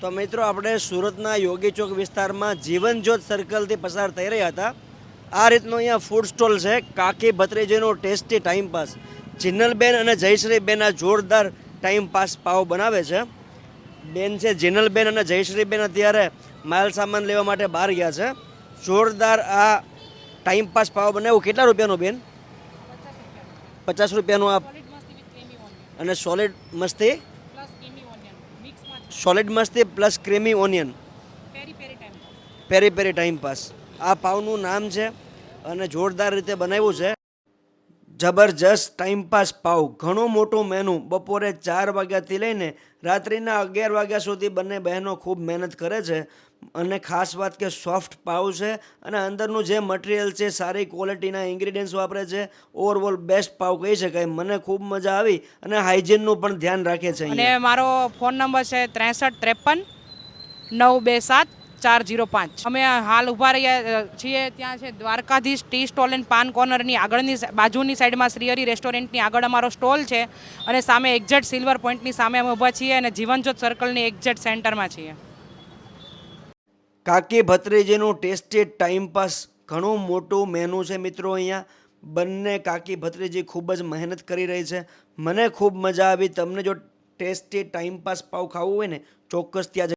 તો મિત્રો આપણે સુરતના યોગી ચોક વિસ્તારમાં જીવનજ્યોત સર્કલથી પસાર થઈ રહ્યા હતા. આ રીતનો અહીંયા ફૂડ સ્ટોલ છે. કાકી ભત્રીજીનો ટેસ્ટી ટાઈમ પાસ. જિનલબેન અને જયશ્રીબેન આ જોરદાર ટાઈમ પાસ પાવ બનાવે છે. બેન છે જિનલબેન અને જયશ્રીબેન અત્યારે માલ સામાન લેવા માટે બહાર ગયા છે. જોરદાર આ ટાઈમ પાસ પાવ બનાવ્યું. કેટલા રૂપિયાનો બેન? 50 રૂપિયાનું આ. અને સોલિડ મસ્તી, સોલિડ મસ્તી પ્લસ ક્રીમી ઓનિયન, પેરી પેરી ટાઈમ પાસ. આ પાવનું નામ છે અને જોરદાર રીતે બનાવ્યું છે. જબરજસ્ત ટાઈમ પાસ પાવ. ઘણું મોટું મેનુ. બપોરે 4 વાગ્યાથી લઈને રાત્રિના 11 વાગ્યા સુધી બંને બહેનો ખૂબ મહેનત કરે છે. અને ખાસ વાત કે સોફ્ટ પાવ છે અને અંદરનું જે મટીરિયલ છે સારી ક્વોલિટીના ઇન્ગ્રીડિયન્ટ્સ વાપરે છે. ઓવરઓલ બેસ્ટ પાવ કહી શકાય. મને ખૂબ મજા આવી અને હાઇજીનનું પણ ધ્યાન રાખે છે. અને મારો ફોન નંબર છે 6353 927 405. અમે હાલ ઊભા રહ્યા છીએ ત્યાં છે દ્વારકાધીશ ટી સ્ટોલ એન્ડ પાન કોર્નરની આગળની બાજુની સાઈડમાં શ્રીહરિ રેસ્ટોરન્ટની આગળ અમારો સ્ટોલ છે અને સામે એક્ઝેક્ટ સિલ્વર પોઈન્ટની સામે અમે ઊભા છીએ અને જીવનજ્યોત સર્કલની એક્ઝેક્ટ સેન્ટરમાં છીએ. કાકી ભત્રીજીનું ટેસ્ટી ટાઈમ પાસ. ઘણું મોટું મેનુ છે મિત્રો અહીંયા. બંને કાકી ભત્રીજી ખૂબ જ મહેનત કરી રહી છે. મને ખૂબ મજા આવી. તમને જો ટેસ્ટી ટાઈમ પાસ પાવ ખાવું હોય ને ચોક્કસ ત્યાં